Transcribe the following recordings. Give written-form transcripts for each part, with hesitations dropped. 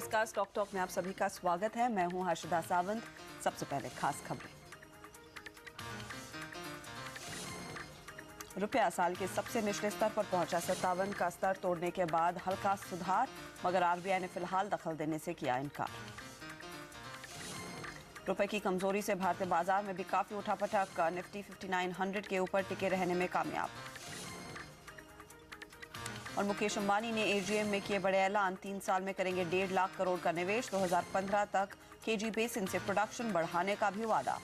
नमस्कार, stock talk में आप सभी का स्वागत है। मैं हूं हर्षदा सावंत। सबसे पहले खास खबरें। रुपया साल के सबसे निचले स्तर पर पहुंचा। 57 का स्तर तोड़ने के बाद हल्का सुधार, मगर आरबीआई ने फिलहाल दखल देने से किया इनकार। रुपए की कमजोरी से भारतीय बाजार में भी काफी उठापटक। निफ्टी 5900 के ऊपर टिके रहने में कामयाब। और मुकेश अंबानी ने एजीएम में किए बड़े ऐलान। 3 साल में करेंगे 1.5 लाख करोड़ का निवेश। 2015 तक केजी बेसिन से प्रोडक्शन बढ़ाने का भी वादा।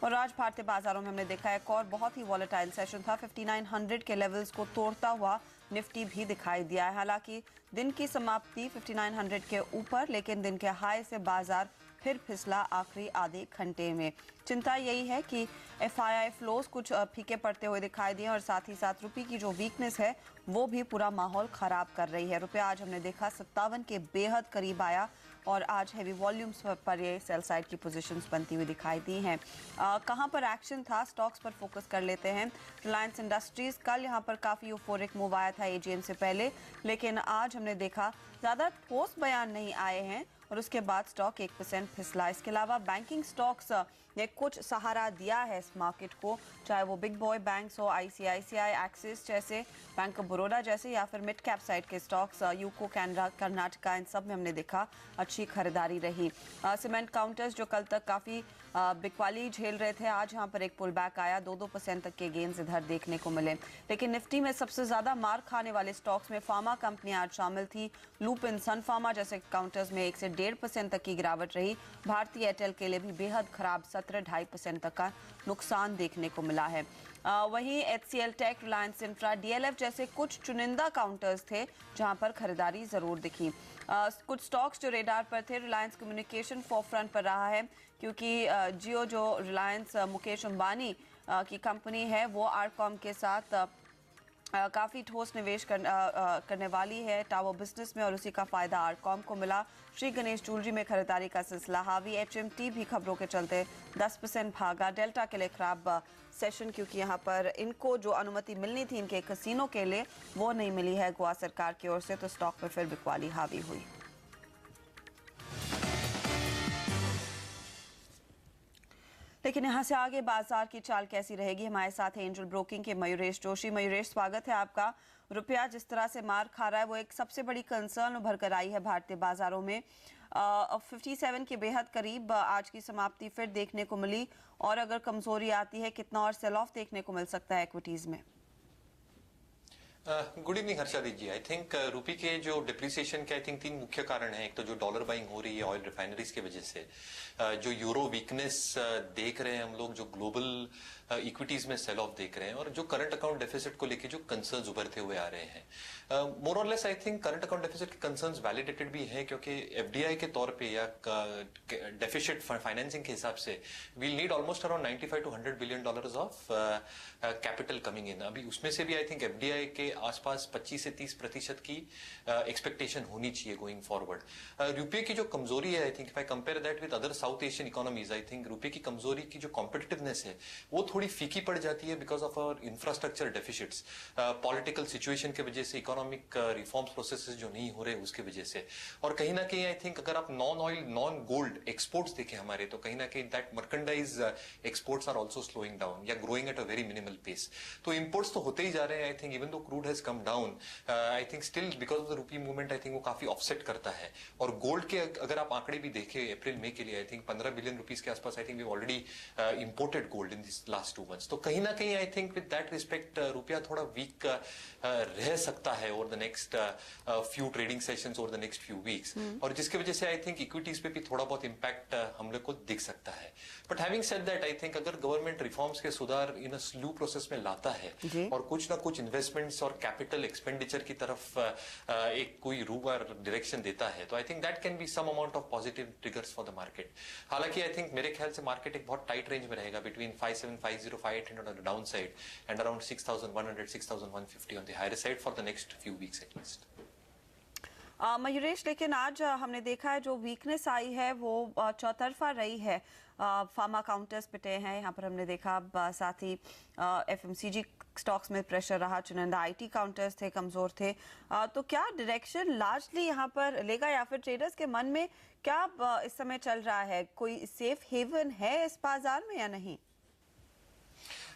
और आज भारतीय बाजारों में हमने देखा एक और बहुत ही वॉलेटाइल सेशन था। 5900 के लेवल्स को तोड़ता हुआ निफ्टी भी दिखाई दिया है। हालांकि दिन की समाप्ति 5900 के ऊपर, लेकिन दिन के हाई से बाजार फिर फिसला आखिरी आधे घंटे में। चिंता यही है कि एफआईआई फ्लोज कुछ फीके पड़ते हुए दिखाई दिए और साथ ही साथ रुपये की जो वीकनेस है वो भी पूरा माहौल खराब कर रही है। रुपया आज हमने देखा 57 के बेहद करीब आया और आज हैवी वॉल्यूम्स पर ये सेल साइड की पोजीशंस बनती हुई दिखाई दी हैं। कहां पर एक्शन था, स्टॉक्स पर फोकस कर लेते हैं। रिलायंस इंडस्ट्रीज कल यहां पर काफी यूफोरिक मूव आया था एजीएम से पहले, लेकिन आज हमने देखा ज्यादा ठोस बयान नहीं आए हैं और उसके बाद स्टॉक 1% फिसला। इसके अलावा बैंकिंग स्टॉक्स ने कुछ सहारा दिया है इस मार्केट को, चाहे वो बिग बॉय बैंक्स हो, आईसीआईसीआई, एक्सिस जैसे, बैंक ऑफ बड़ौदा जैसे, या फिर मिड कैप साइड के स्टॉक्स, यूको, कैनरा, कर्नाटका, इन सब में हमने देखा अच्छी खरीदारी रही। सीमेंट काउंटर्स जो कल तक काफी बिकवाली झेल रहे थे, आज यहाँ पर एक पुल बैक आया। 2% तक के गेन्स इधर देखने को मिले। लेकिन निफ्टी में सबसे ज्यादा मार खाने वाले स्टॉक्स में फार्मा कंपनियां आज शामिल थी। लुपिन, सन फार्मा जैसे काउंटर्स में 1 से 1.5% तक की गिरावट रही। भारतीय एयरटेल के लिए भी बेहद खराब 17-2.5% तक का नुकसान देखने को मिला है। वहीं एचसीएल टेक, रिलायंस इंफ्रा, डीएलएफ जैसे कुछ चुनिंदा काउंटर्स थे जहां पर खरीदारी जरूर दिखी। कुछ स्टॉक्स जो रेडार पर थे, रिलायंस कम्युनिकेशन फोरफ्रंट पर रहा है क्योंकि जियो जो रिलायंस मुकेश अंबानी की कंपनी है वो आरकॉम के साथ काफ़ी ठोस निवेश करने वाली है टावर बिजनेस में और उसी का फायदा आरकॉम को मिला। श्री गणेश ज्वेलरी में खरीदारी का सिलसिला हावी। एचएमटी भी खबरों के चलते 10% भागा। डेल्टा के लिए खराब सेशन क्योंकि यहाँ पर इनको जो अनुमति मिलनी थी इनके कसिनो के लिए वो नहीं मिली है गोवा सरकार की ओर से, तो स्टॉक पर फिर बिकवाली हावी हुई। लेकिन यहाँ से आगे बाजार की चाल कैसी रहेगी, हमारे साथ है एंजल ब्रोकिंग के मयूरेश जोशी। मयूरेश, स्वागत है आपका। रुपया जिस तरह से मार खा रहा है वो एक सबसे बड़ी कंसर्न उभर कर आई है भारतीय बाजारों में। 57 के बेहद करीब आज की समाप्ति फिर देखने को मिली और अगर कमजोरी आती है कितना और सेल ऑफ देखने को मिल सकता है इक्विटीज में? Good evening Harshadi ji. I think रुपये के जो डिप्रिसिएशन के आई थिंक 3 मुख्य कारण हैं। एक तो जो डॉलर बाइंग हो रही है ऑयल रिफाइनरीज की वजह से, जो यूरो वीकनेस देख रहे हैं हम लोग, जो ग्लोबल इक्विटीज में सेल ऑफ देख रहे हैं, और जो करंट अकाउंट डेफिसिट को लेके जो कंसर्न्स उभरते हुए आ रहे हैं। मोर और less I think current account deficit के कंसर्न्स वैलिडेटेड भी हैं क्योंकि एफडीआई के तौर पे या डेफिसिट फाइनेंसिंग के हिसाब से we'll need almost around 95 to 100 billion dollars of capital coming in. अभी उसमें से भी आई थिंक एफडीआई के आसपास 25 से 30% की एक्सपेक्टेशन होनी चाहिए गोइंग फॉरवर्ड। रुपये की जो कमजोरी है, I think if I compare that with other south Asian economies, I think रुपये की कमजोरी की जो कॉम्पिटिटिवनेस है वो थोड़ी फीकी पड़ जाती है because of our infrastructure deficits, political situation के वजह से, इकोनॉमिक रिफॉर्म्स प्रोसेसेस जो नहीं हो रहे उसके वजह से। और कहीं ना कहीं आई थिंक अगर आप non oil non gold exports देखें हमारे, तो कहीं ना कहीं that merchandise exports are also slowing down या growing at a very minimal pace. तो इंपोर्ट्स तो होते ही जा रहे हैं। I think even though crude has come down, I think still because of the rupee movement I think वो काफी ऑफसेट करता है। और गोल्ड के अगर आप आंकड़े भी देखें अप्रैल मई के लिए, आई थिंक 15 बिलियन रुपीस के आसपास I think we already imported gold in this last 2 months। तो कहीं ना कहीं I think with that respect रुपया थोड़ा वीक रह सकता है over the next few trading sessions over the next few weeks, और जिसकी वजह से आई थिंक इक्विटीज पे भी थोड़ा बहुत इंपैक्ट हम लोग को दिख सकता है। But having said that, I think अगर गवर्नमेंट रिफॉर्म्स के सुधार इन अ स्लो प्रोसेस में लाता है और कुछ ना कुछ इन्वेस्टमेंट्स और कैपिटल एक्सपेंडिचर की तरफ एक कोई रूट और डायरेक्शन देता है, तो I think that can be some amount of positive triggers for the market. हालांकि आई थिंक मेरे ख्याल से मार्केट एक बहुत टाइट रेंज में रहेगा between 5750 5800 on the downside and around 6100 6150 on the higher side for the next few weeks at least। Mayuresh, लेकिन आज हमने देखा है जो वीकनेस आई है वो चौतरफा रही है। फार्मा काउंटर्स पिटे हैं यहाँ पर हमने देखा, साथ ही एफएमसीजी स्टॉक्स में प्रेशर रहा, चुनिंदा आईटी काउंटर्स थे, कमजोर थे। तो क्या डायरेक्शन लार्जली यहाँ पर लेगा या फिर ट्रेडर्स के मन में क्या इस समय चल रहा है? कोई सेफ हेवन है इस बाजार में या नहीं?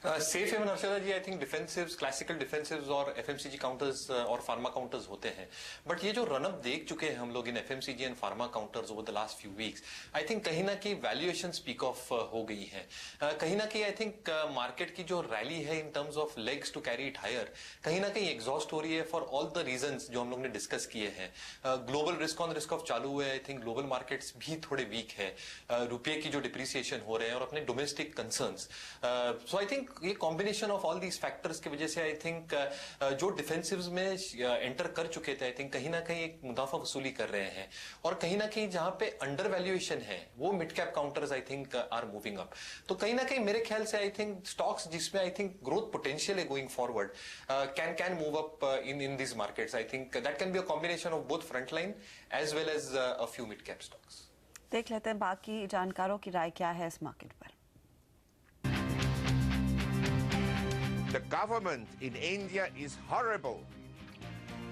Safe haven Harshada ji, I think defensives, classical defensives और एफएमसीजी काउंटर्स और फार्मा काउंटर्स होते हैं। बट ये जो रनअप देख चुके हैं हम लोग इन FMCG and pharma counters over the last few weeks, I think कहीं ना कहीं वैल्यूएशन स्पीक ऑफ हो गई है। कहीं ना कहीं आई थिंक मार्केट की जो रैली है in terms of legs to carry it higher, कहीं ना कहीं एग्जॉस्ट हो रही है फॉर ऑल द रीजंस जो हम लोग ने डिस्कस किए हैं। Global risk on risk of चालू हुआ है, आई थिंक ग्लोबल मार्केट्स भी थोड़े वीक है, रुपये की जो डिप्रिसिएशन हो रहे हैं और अपने domestic concerns. So I think ये combination of all these factors की वजह से आई थिंक जो डिफेंसिव्स में एंटर कर चुके थे, आई थिंक कहीं ना कहीं एक मुनाफा वसूली कर रहे हैं। और कहीं ना कहीं जहां पे अंडर वैल्यूएशन है वो mid cap counters I think are moving up. तो कहीं ना कहीं मेरे ख्याल से आई थिंक स्टॉक्स जिसमें आई थिंक ग्रोथ पोटेंशियल है going forward can move up in this markets. I think that can be a combination of both front line as well as a few mid cap stocks. देख लेते हैं बाकी जानकारों की राय क्या है इस मार्केट पर। The government in India is horrible,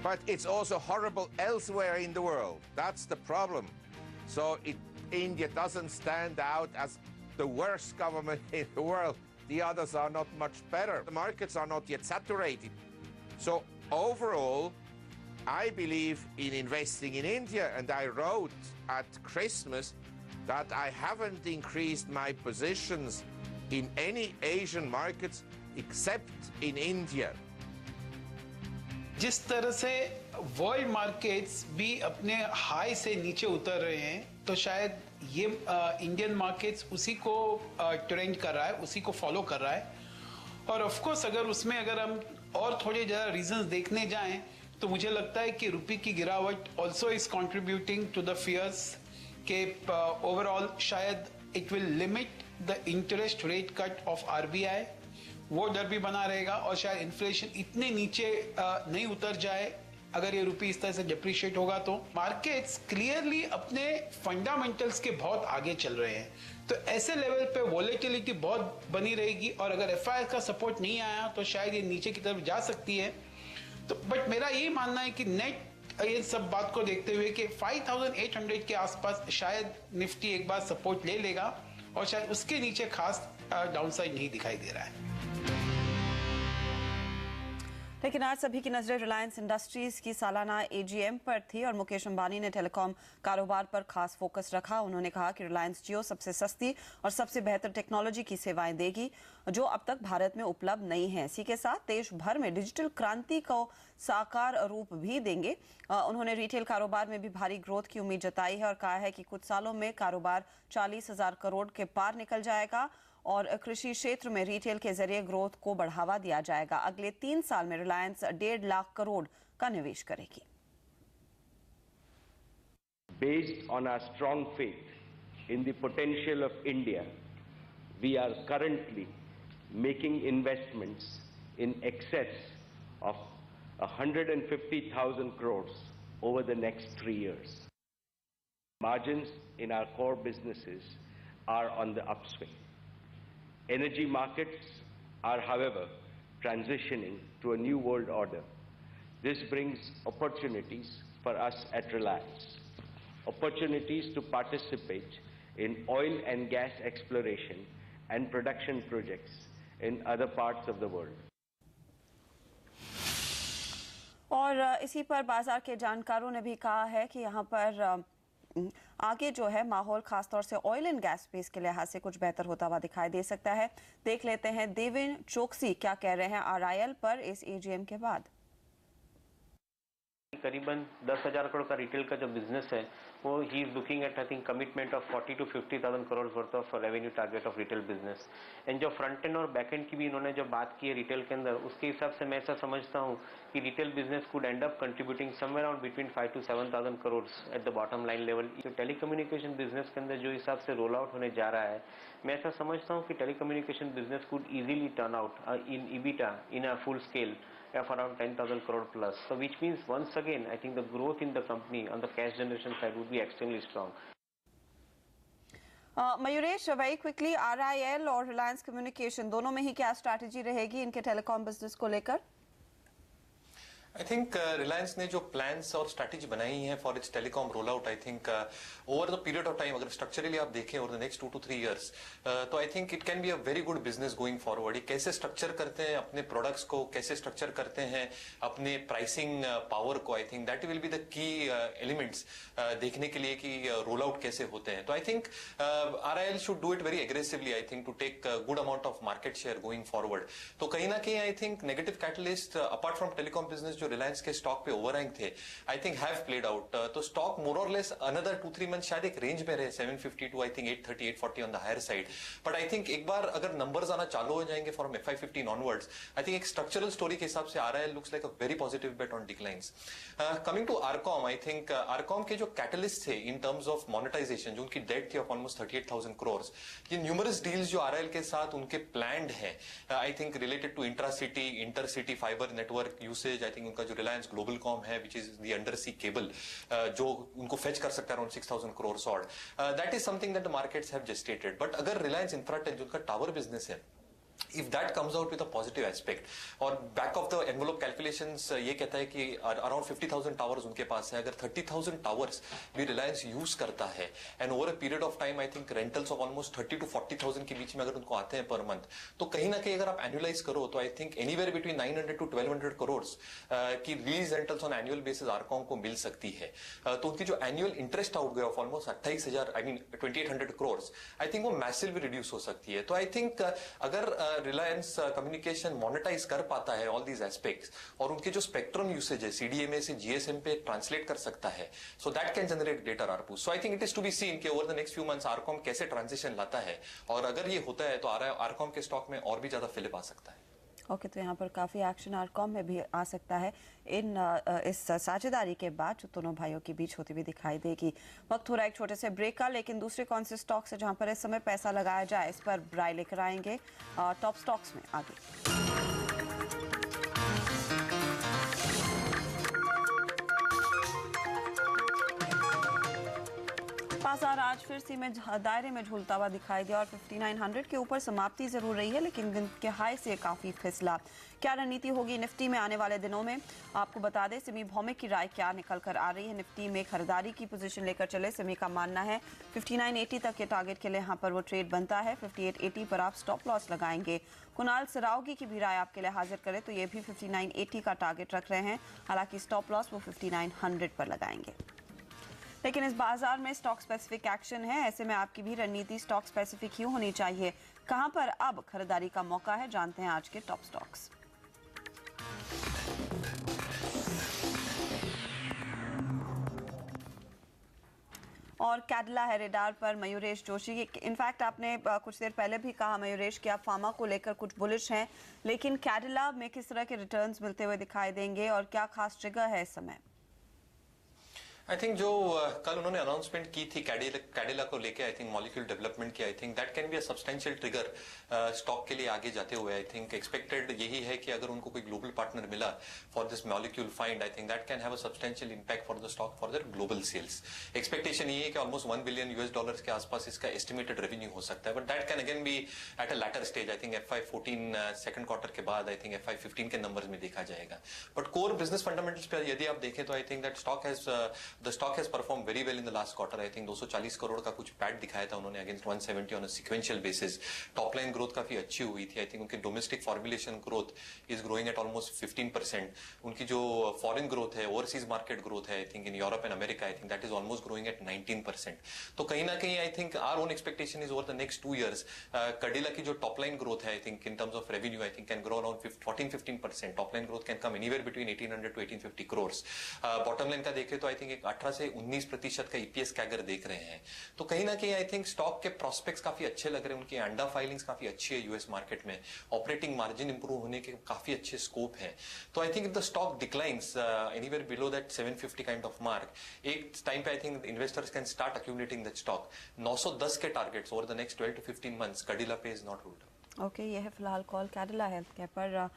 but it's also horrible elsewhere in the world. That's the problem. So India doesn't stand out as the worst government in the world. The others are not much better. The markets are not yet saturated. So overall, I believe in investing in India, and I wrote at Christmas that I haven't increased my positions in any Asian markets except in India. जिस तरह से world markets भी अपने high से नीचे उतर रहे हैं, तो शायद ये इंडियन मार्केट्स उसी को ट्रेंड कर रहा है, उसी को फॉलो कर रहा है। और ऑफ कोर्स अगर हम और थोड़े ज़्यादा रीजंस देखने जाएं तो मुझे लगता है कि रुपये की गिरावट also is contributing to the fears के ओवरऑल शायद it will limit the interest rate cut of RBI, वो डर भी बना रहेगा। और शायद इन्फ्लेशन इतने नीचे नहीं उतर जाए अगर ये रुपये इस तरह से डिप्रिशिएट होगा। तो मार्केट्स क्लियरली अपने फंडामेंटल्स के बहुत आगे चल रहे हैं, तो ऐसे लेवल पे वॉलेटिलिटी बहुत बनी रहेगी। और अगर एफआईआई का सपोर्ट नहीं आया तो शायद ये नीचे की तरफ जा सकती है। तो बट मेरा यही मानना है कि नेट ये सब बात को देखते हुए कि 5800 के आसपास शायद निफ्टी एक बार सपोर्ट ले लेगा और शायद उसके नीचे खास डाउनसाइड नहीं दिखाई दे रहा है। लेकिन आज सभी की नजरें रिलायंस इंडस्ट्रीज की सालाना एजीएम पर थी और मुकेश अंबानी ने टेलीकॉम कारोबार पर खास फोकस रखा। उन्होंने कहा कि रिलायंस जियो सबसे सस्ती और सबसे बेहतर टेक्नोलॉजी की सेवाएं देगी जो अब तक भारत में उपलब्ध नहीं है। इसी के साथ देश भर में डिजिटल क्रांति को साकार रूप भी देंगे। उन्होंने रिटेल कारोबार में भी भारी ग्रोथ की उम्मीद जताई है और कहा है कि कुछ सालों में कारोबार 40,000 करोड़ के पार निकल जाएगा और कृषि क्षेत्र में रिटेल के जरिए ग्रोथ को बढ़ावा दिया जाएगा। अगले 3 साल में रिलायंस 1.5 लाख करोड़ का निवेश करेगी। Based on our strong faith in the potential of India, we are currently making investments in excess of 150,000 crores over the next 3 years. Margins in our core businesses are on the upswing. Energy markets are, however, transitioning to a new world order. This brings opportunities for us at Reliance, opportunities to participate in oil and gas exploration and production projects in other parts of the world. और इसी पर बाजार के जानकारों ने भी कहा है कि यहाँ पर आगे जो है माहौल खासतौर से ऑयल एंड गैस स्पेस के लिहाज से कुछ बेहतर होता हुआ दिखाई दे सकता है। देख लेते हैं देवेन चोकसी क्या कह रहे हैं आरआईएल पर इस एजीएम के बाद। करीबन 10,000 करोड़ का रिटेल का जो बिजनेस है वो he is looking at I think commitment of 40 to 50,000 crore worth of revenue target of retail business. And जो फ्रंट एंड और बैक एंड की भी इन्होंने जो बात की है रिटेल के अंदर, उसके हिसाब से मैं ऐसा समझता हूँ कि retail business could and up contributing somewhere around between 5 to 7,000 crore at the bottom line level. जो टेलीकम्युनिकेशन बिजनेस के अंदर जो हिसाब से रोल आउट होने जा रहा है, मैं ऐसा समझता हूँ कि telecommunication business could easily turn out in EBITDA in a full scale of around 10,000 crore plus. So which means once again, I think the growth in the company on the cash generation side would be extremely strong. Mayuresh, very quickly RIL और Reliance communication दोनों में ही क्या strategy रहेगी इनके telecom business को लेकर? I think Reliance ने जो प्लान्स और स्ट्रैटेजी बनाई है for its telecom roll out, I think over the period of time अगर स्ट्रक्चरली आप देखें over the next 2 to 3 years, तो I think it can be a very good business going forward. ये कैसे structure करते हैं अपने प्रोडक्ट्स को, कैसे स्ट्रक्चर करते हैं अपने प्राइसिंग पावर को, आई think that will be the key elements देखने के लिए कि रोल आउट कैसे होते हैं. तो I think RIL should do it very aggressively, I think, to take good amount of market share going forward. तो कहीं ना कहीं I think negative catalyst apart from telecom business जो रिलायंस के स्टॉक पे ओवरहैंग थे, I think have played out. तो stock more और लेस अनदर 2-3 मंथ शायद एक रेंज में रहे 750 to I think 830 840 on the higher side. But I think एक बार अगर नंबर्स आना चालू हो जाएंगे from FY15 onwards, I think एक स्ट्रक्चरल स्टोरी के हिसाब से RIL looks like a very positive bet on declines. Coming to RCom, I think RCom के जो कैटलिस्ट थे इन टर्म्स ऑफ मोनेटाइजेशन, जो उनकी डेट थी ऑफ ऑलमोस्ट 38,000 crores, ये न्यूमरस डील्स जो RIL के साथ उनके प्लान्ड है, I think related to intracity intercity fibre network usage. I think उनका जो रिलायंस ग्लोबल कॉम है which is the under sea cable, जो उनको फेच कर सकता है around 6,000 crores odd, that is something that the markets have gestated. But अगर रिलायंस इंफ्राटेक जो उनका टावर बिजनेस है, if that comes out with a positive aspect, और back of the envelope calculations ये कहता है कि around 50,000 towers उनके पास है, अगर 30,000 towers भी Reliance यूज करता है and over a period of time I think rentals of almost 30 to 40,000 के बीच में अगर उनको आते हैं per month, तो कहीं ना कहीं अगर आप annualize करो तो I think anywhere between 900 to 1,200 crores की release rentals on annual basis Arcom को मिल सकती है. तो उनकी जो annual interest outgo of almost 28,000 I mean 2,800 crores, I think वो massively reduce हो सकती है. तो I think अगर रिलायंस कम्युनिकेशन मोनेटाइज कर पाता है ऑल दीज एस्पेक्ट्स और उनके जो स्पेक्ट्रम यूसेज है CDMA से GSM पे ट्रांसलेट कर सकता है, so that can generate greater ARPU. So I think it is to be seen कि over the next few months RCom कैसे ट्रांजिशन लाता है, और अगर ये होता है तो आरकॉम के स्टॉक में और भी ज्यादा फिलिप आ सकता है. ओके, तो यहाँ पर काफ़ी एक्शन आरकॉम में भी आ सकता है इस साझेदारी के बाद जो दोनों भाइयों के बीच होती हुई दिखाई देगी. वक्त हो रहा है एक छोटे से ब्रेक का, लेकिन दूसरे कौन से स्टॉक्स है जहाँ पर इस समय पैसा लगाया जाए, इस पर राय लेकर आएंगे टॉप स्टॉक्स में आगे. बाजार आज फिर से दायरे में झूलता हुआ दिखाई दिया और 5900 के ऊपर समाप्ति जरूर रही है, लेकिन दिन के हाई से काफी फिसला. क्या रणनीति होगी निफ्टी में आने वाले दिनों में, आपको बता दें सिमी भौमिक की राय क्या निकल कर आ रही है. निफ्टी में खरीदारी की पोजीशन लेकर चले. सिमी का मानना है 5980 तक के टारगेट के लिए यहाँ पर वो ट्रेड बनता है. 5880 पर आप स्टॉप लॉस लगाएंगे. कुणाल सरावगी की भी राय आपके लिए हाजिर करें तो ये भी 5980 का टारगेट रख रहे हैं, हालांकि स्टॉप लॉस वो 5900 पर लगाएंगे. लेकिन इस बाजार में स्टॉक स्पेसिफिक एक्शन है, ऐसे में आपकी भी रणनीति स्टॉक स्पेसिफिक ही होनी चाहिए. कहां पर अब खरीदारी का मौका है, जानते हैं आज के टॉप स्टॉक्स. और कैडिला है रेडार पर मयूरेश जोशी. इनफैक्ट आपने कुछ देर पहले भी कहा मयूरेश कि आप फार्मा को लेकर कुछ बुलिश हैं, लेकिन कैडिला में किस तरह के रिटर्न्स मिलते हुए दिखाई देंगे और क्या खास ट्रिगर है इस समय? आई थिंक जो कल उन्होंने अनाउंसमेंट की थी कैडिला को लेके, आई थिंक मॉलिक्यूल डेवलपमेंट की, आई think that can be a substantial trigger stock के लिए आगे जाते हुए. आई थिंक एक्सपेक्टेड यही है कि अगर उनको कोई ग्लोबल पार्टनर मिला for this molecule find, I think that can have a substantial impact for the stock for their global sales. Expectation ये है कि ऑलमोस्ट $1 billion के आसपास इसका एस्टिमेटेड रेवेन्यू हो सकता है, but that can again be at a later stage. I think FY14 second quarter के बाद आई थिंक FY15 के नंबर्स में देखा जाएगा. बट कोर बिजनेस फंडामेंटल्स पे यदि आप देखें तो I think that the stock has perform very well in the last quarter. I think 240 crore का कुछ पैट दिखाया था उन्होंने against 170 on a sequential basis. Top line growth काफी अच्छी हुई थी. आई थिंक उनके domestic formulation growth is growing at almost 15%. उनकी जो फॉरेन ग्रोथ है, ओवरसीज मार्केट ग्रोथ है, I think in Europe and America, I think that is almost growing at 19%. तो कहीं ना कहीं I think our own expectation is over the next 2 years Cadila की जो टॉप लाइन ग्रोथ है, I think in terms of revenue, I think can grow around 14-15%. Top line growth can come anywhere between 1800 to 1850 crores. Bottom line का देखें तो I think एक 18 से 19% का EPS CAGR देख रहे हैं. तो कहीं ना कहीं आई थिंक स्टॉक के प्रोस्पेक्ट्स काफी अच्छे लग रहे हैं. उनकी अंडा फाइलिंग्स काफी अच्छी है यूएस मार्केट में. ऑपरेटिंग मार्जिन इंप्रूव होने के काफी अच्छे स्कोप है. तो I think if the stock declines anywhere below that 750 kind of mark, एक टाइम पे I think investors can start accumulating that stock. 910 के targets over the next 12 to 15 months Cadila पे is not ruled out. Okay, ये है फिलहाल call Cadila health care पर,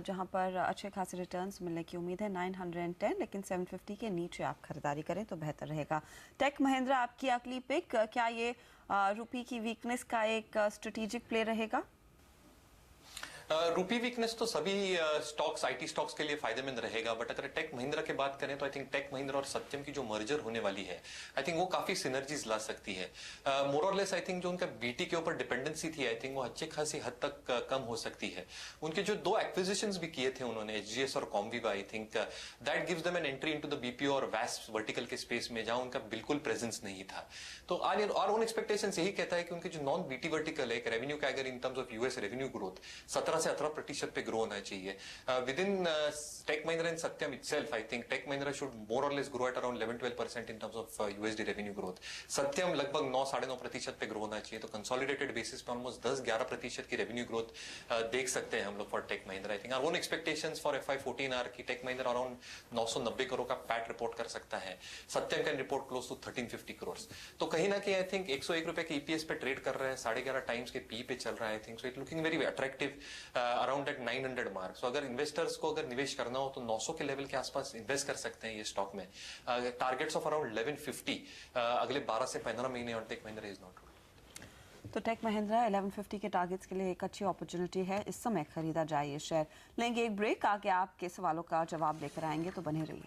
जहां पर अच्छे खासे रिटर्न्स मिलने की उम्मीद है 910, लेकिन 750 के नीचे आप खरीदारी करें तो बेहतर रहेगा। टेक महिंद्रा आपकी अगली पिक, क्या ये रुपी की वीकनेस का एक स्ट्रेटेजिक प्ले रहेगा? रूपी वीकनेस तो सभी स्टॉक्स, आईटी स्टॉक्स के लिए फायदेमंद रहेगा, बट अगर टेक महिंद्रा की बात करें तो आई थिंक टेक महिंद्रा और सत्यम की जो मर्जर होने वाली है, आई थिंक वो काफी सिनर्जीज ला सकती है। मोर और लेस आई थिंक जो उनका बीटी के ऊपर डिपेंडेंसी थी, आई थिंक वो अच्छी खासी हद तक कम हो सकती है। उनके जो 2 एक्विजिशंस भी किए थे उन्होंने, एचजीएस और Comviva, I think that gives them an entry into the BPO और वैस वर्टिकल के स्पेस में, जहां उनका बिल्कुल प्रेजेंस नहीं था। तो आर ओन एक्सपेक्टेशंस यही कहता है कि उनके जो नॉन बीटी वर्टिकल है, revenue CAGR in terms of US revenue growth 17 से 18% पे ग्रो होना चाहिए। Within Tech Mahindra and Satyam itself, I think Tech Mahindra should more और less grow at around 11-12% in terms of USD revenue growth. Satyam लगभग 9-9.5% पे ग्रो होना चाहिए। तो कंसोलिडेटेड बेसिस पे ऑलमोस्ट 10-11% की रेवेन्यू ग्रोथ देख सकते हैं हम लोग for Tech Mahindra. I think our own expectations for FY14 are की टेक महिंद्रा अराउंड 990 करोड़ का पैट रिपोर्ट कर सकता है। Satyam can report close to 1350 crore. तो कहीं ना कहीं आई थिंक 101 रुपए के ईपीएस पे ट्रेड कर रहा है, 11.5 टाइम्स के पी पे चल रहा है। I think so it looking very attractive around at 900 mark. So अगर इन्वेस्टर्स को अगर निवेश करना हो तो 900 के लेवल के आसपास इन्वेस्ट कर सकते हैं ये स्टॉक में। टारगेट्स ऑफ अराउंड 1150 अगले 12 से 15 महीने और टेक महिंद्रा इज नॉट। तो टेक महिंद्रा 1150 के टारगेट्स के लिए एक अच्छी अपॉर्चुनिटी है, इस समय खरीदा जाए ये शेयर। लेंगे एक ब्रेक, आगे आपके सवालों का जवाब लेकर आएंगे, तो बने रहिए।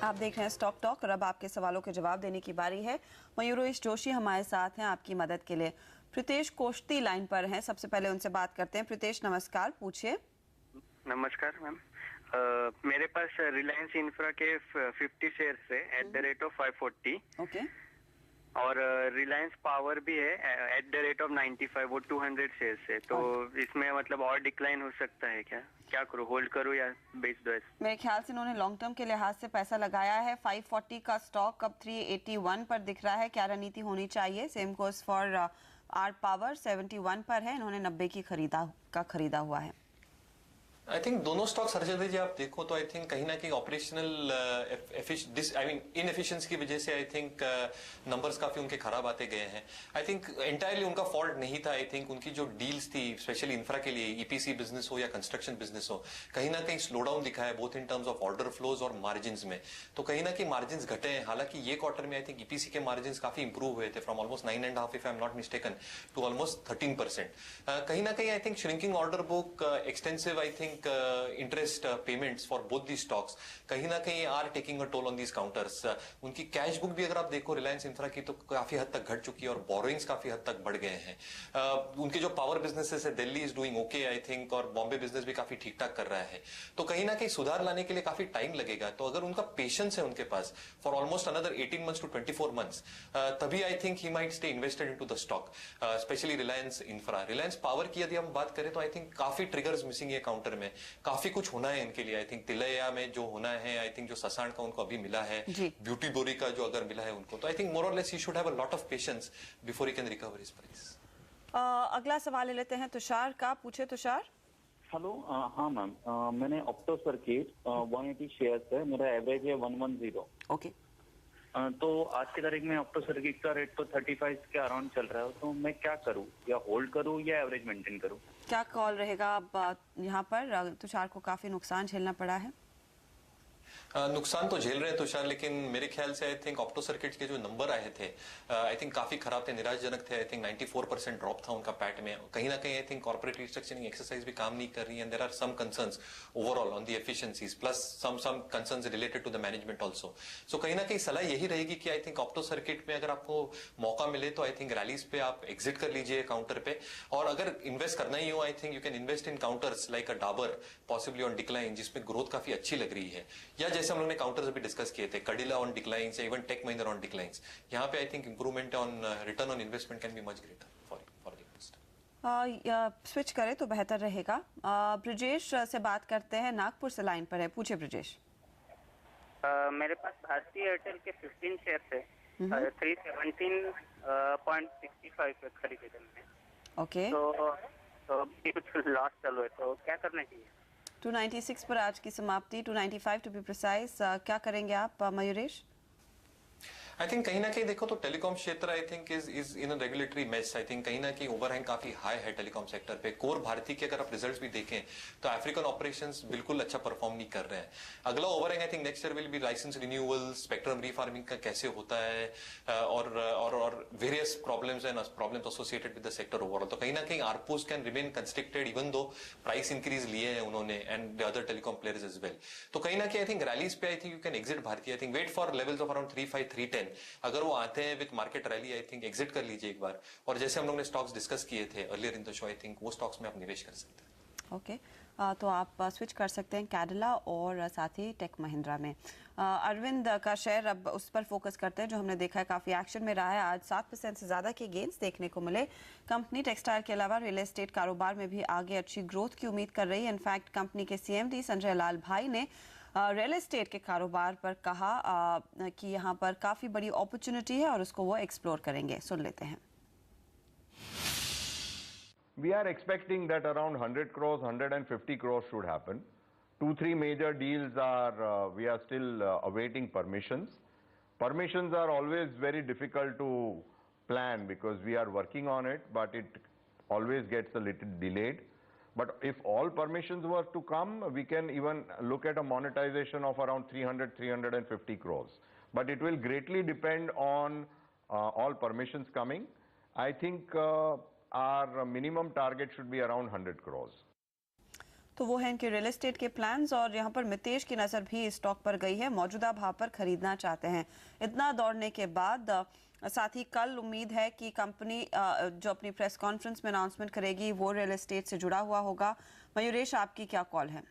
आप देख रहे हैं स्टॉक टॉक और अब आपके सवालों के जवाब देने की बारी है। मयूरेश जोशी हमारे साथ हैं आपकी मदद के लिए। प्रीतेश कोष्टी लाइन पर हैं, सबसे पहले उनसे बात करते हैं। प्रीतेश नमस्कार, पूछिए। नमस्कार मैम, मेरे पास रिलायंस इंफ्रा के 50 शेयर है at the rate of 540। Okay. और रिलायंस पावर भी है एट द रेट ऑफ 95, वो 200 शेयर है। तो इसमें मतलब और डिक्लाइन हो सकता है क्या? क्या करूँ, होल्ड करूँ या बेच दो? मेरे ख्याल से इन्होंने लॉन्ग टर्म के लिहाज से पैसा लगाया है। 540 का स्टॉक अब 381 पर दिख रहा है। क्या रणनीति होनी चाहिए? Same course for R Power 71 पर है, इन्होंने 90 की खरीदा हुआ है। आई थिंक दोनों स्टॉक्स हर्षद जी आप देखो तो आई थिंक कहीं ना कहीं ऑपरेशनल इनएफिशिएंसी की वजह से आई थिंक नंबर्स काफी उनके खराब आते गए हैं। आई थिंक एंटायरली उनका फॉल्ट नहीं था। आई थिंक उनकी जो डील्स थी स्पेशली इंफ्रा के लिए, ईपीसी बिजनेस हो या कंस्ट्रक्शन बिजनेस हो, कहीं ना कहीं स्लो डाउन दिखा है both in terms of order flows और मार्जिन में। तो कहीं ना कहीं मार्जिन घटे हैं। हालांकि ये क्वार्टर में आई थिंक ईपीसी के मार्जिन काफी इंप्रूव हुए थे from almost 9.5 if I am not mistaken to almost 13%। कहीं ना कहीं I think shrinking order book, extensive I think interest payments for both the stocks कहीं ना कहीं are taking a toll on these counters. उनकी cash book भी अगर आप देखो रिलायंस इंफ्रा की तो काफी हद तक घट चुकी है और बोरोइंग्स काफी हद तक बढ़ गए हैं। उनके जो पावर बिजनेसेस है, Delhi is doing okay I think, और बॉम्बे बिजनेस भी काफी ठीक ठाक कर रहा है। तो कहीं ना कहीं सुधार लाने के लिए काफी टाइम लगेगा। तो अगर उनका पेशेंस है उनके पास for almost another 18 months to 24 months, तभी I think he might stay invested into the stock, specially Reliance Infra. Reliance Power की यदि हम बात करें तो आई थिंक काफी ट्रिगर्स मिसिंग है काउंटर में, काफी कुछ होना है इनके लिए। आई थिंक तिलैया में जो होना है, आई थिंक जो ससान का उनको अभी मिला है, ब्यूटी बोरी का जो अगर मिला है उनको, तो आई थिंक मोर और less he should have a lot of patience before he can recover his price. अगला सवाल ले लेते हैं तुषार का। पूछे तुषार। हेलो, हाँ मैम, मैंने ऑप्टो सर्किट 180 शेयर्स है, मेरा एवरेज है 110। ओके। तो आज की तारीख में ऑप्टो सर्किट का रेट तो 35 के अराउंड चल रहा है, तो मैं क्या करूँ, या होल्ड करूँ या एवरेज मेंटेन करूँ? क्या कॉल रहेगा? अब यहाँ पर तुषार को काफी नुकसान झेलना पड़ा है। नुकसान तो झेल रहे हैं तुषार, लेकिन मेरे ख्याल से आई थिंक ऑप्टो सर्किट के जो नंबर आए थे आई थिंक काफी खराब थे, निराशजनक थे। आई थिंक 94% ड्रॉप था उनका पैट में। कहीं ना कहीं I think corporate restructuring exercise भी काम नहीं कर रही है, and there are some concerns overall on the efficiencies plus some concerns related to the management also. So कहीं ना कहीं सलाह यही रहेगी कि आई थिंक ऑप्टो सर्किट में अगर आपको मौका मिले तो आई थिंक रैलीज पे आप एग्जिट कर लीजिए काउंटर पे, और अगर इन्वेस्ट करना ही हो आई think you can invest in counters like a Dabur possibly on decline, जिसमें ग्रोथ काफी अच्छी लग रही है, या जैसे हम लोग ने काउंटर्स अभी डिस्कस किए थे कडिला ऑन डिक्लाइंस या even Tech Mahindra on declines. यहाँ पे I think improvement on return on investment can be much greater for the investor. Switch करें तो बेहतर रहेगा। ब्रिजेश से बात करते हैं, नागपुर से लाइन पर है। पूछे ब्रिजेश। मेरे पास भारतीय एयरटेल के 15 शेयर है, 317.65 पे खरीदे थे मैंने। ओके। तो कुछ लॉस चालू है, तो क्या करना चाहिए? 296 पर आज की समाप्ति, 295 टू बी प्रिसाइज। क्या करेंगे आप मयूरेश? आई थिंक कहीं ना कहीं देखो तो टेलीकॉम क्षेत्र I think is in a regulatory mess. I think कहीं ना कहीं ओवरहैंग काफी हाई है टेलीकॉम सेक्टर पे। कोर भारती के अगर आप रिजल्ट्स भी देखें तो अफ्रीकन ऑपरेशंस बिल्कुल अच्छा परफॉर्म नहीं कर रहे हैं। अगला overhang I think next year will be licence renewal, spectrum refarming का कैसे होता है, और various problems and problems associated with the sector overall. तो कहीं ना कहीं ARPUs can remain constricted even though price increase लिए हैं उन्होंने and the other telecom players as well. तो कहीं ना कहीं आई थिंक रैलीज पे I think you can exit Bharti. I think wait for levels of around 35, 310। अगर वो आते हैं with market rally I think exit कर लीजिए एक बार। और जैसे हम लोग ने स्टॉक्स डिस्कस किए थे earlier in the show, I think वो स्टॉक्स में आप निवेश कर सकते हैं। ओके, तो आप स्विच कर सकते हैं कैडिला और साथ ही टेक महिंद्रा में। अरविंद का शेयर अब उस पर फोकस करते हैं जो हमने देखा है काफ़ी एक्शन में रहा है। आज 7% से ज़्यादा के गेंस देखने को मिले। कंपनी टेक्सटाइल के अलावा रियल एस्टेट कारोबार में भी आगे अच्छी ग्रोथ की उम्मीद कर रही है। इनफैक्ट कंपनी के CMD संजय लाल भाई ने रियल एस्टेट के कारोबार पर कहा कि यहाँ पर काफ़ी बड़ी अपॉर्चुनिटी है और उसको वो एक्सप्लोर करेंगे। सुन लेते हैं। We are expecting that around 100 crores, 150 crores should happen. 2-3 major deals are, we are still awaiting permissions. Permissions are always very difficult to plan because we are working on it, but it always gets a little delayed. But if all permissions were to come, we can even look at a monetization of around 300, 350 crores. But it will greatly depend on all permissions coming. I think our minimum target should be around 100 crores. तो वो है इनके real estate के plans. और यहाँ पर मितेश की नज़र भी स्टॉक पर गई है, मौजूदा भाव पर खरीदना चाहते हैं। इतना दौड़ने के बाद साथ ही कल उम्मीद है कि कंपनी जो अपनी प्रेस कॉन्फ्रेंस में अनाउंसमेंट करेगी वो रियल एस्टेट से जुड़ा हुआ होगा। मयूरेश, आपकी क्या कॉल है?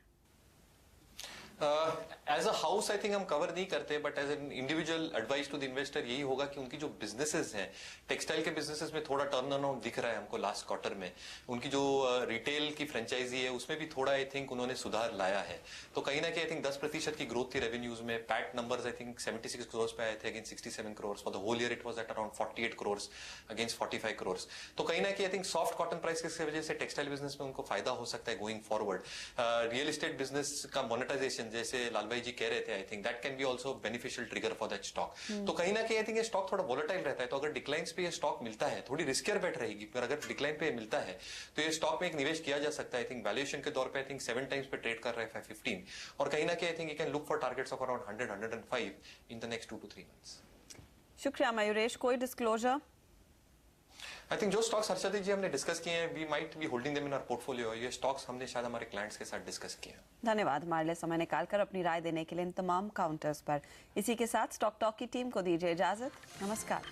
As a house I think हम कवर नहीं करते, but as an individual advice to the investor यही होगा कि उनकी जो बिजनेसेस हैं, टेक्सटाइल के बिजनेसेस में थोड़ा टर्न अराउंड दिख रहा है हमको लास्ट क्वार्टर में। उनकी जो रिटेल की फ्रेंचाइजी है उसमें भी थोड़ा आई थिंक उन्होंने सुधार लाया है। तो कहीं ना कहीं आई थिंक 10% की ग्रोथ थी रेवेन्यूज में। PAT numbers I think 76 crore पे आए थे against 67 crore. For the whole year it was at around 48 crore against 45 crore. तो कहीं ना कहीं I think soft cotton price की वजह से टेक्सटाइल बिजनेस में उनको फायदा हो सकता है going forward. Real estate business का मोनेटाइजेशन जैसे लाल भाई जी कह रहे थे, I think that can be also beneficial trigger for that stock. तो कहीं ना कहीं आई थिंक ये स्टॉक थोड़ा वोलेटाइल रहता है। तो अगर डिक्लाइंस पे ये स्टॉक मिलता है, थोड़ी रिस्कियर बेट रहेगी, पर अगर डिक्लाइन पे मिलता है तो ये स्टॉक में एक निवेश किया जा सकता है। आई थिंक वैल्यूएशन के तौर पे आई थिंक 7 टाइम्स पे ट्रेड कर रहा है 515। और कहीं ना कहीं I think you can look for targets of around 100, 105 in the next 2 to 3 months। शुक्रिया मयूरेश। कोई डिस्क्लोजर? आई थिंक जो स्टॉक्स हर्षद जी हमने डिस्कस किए हैं, we might be holding them in our portfolio. ये स्टॉक्स हमने शायद हमारे क्लाइंट्स के साथ डिस्कस किए हैं। धन्यवाद हमारे लिए समय निकालकर अपनी राय देने के लिए इन तमाम काउंटर्स पर। इसी के साथ स्टॉक टॉक की टीम को दीजिए इजाजत। नमस्कार।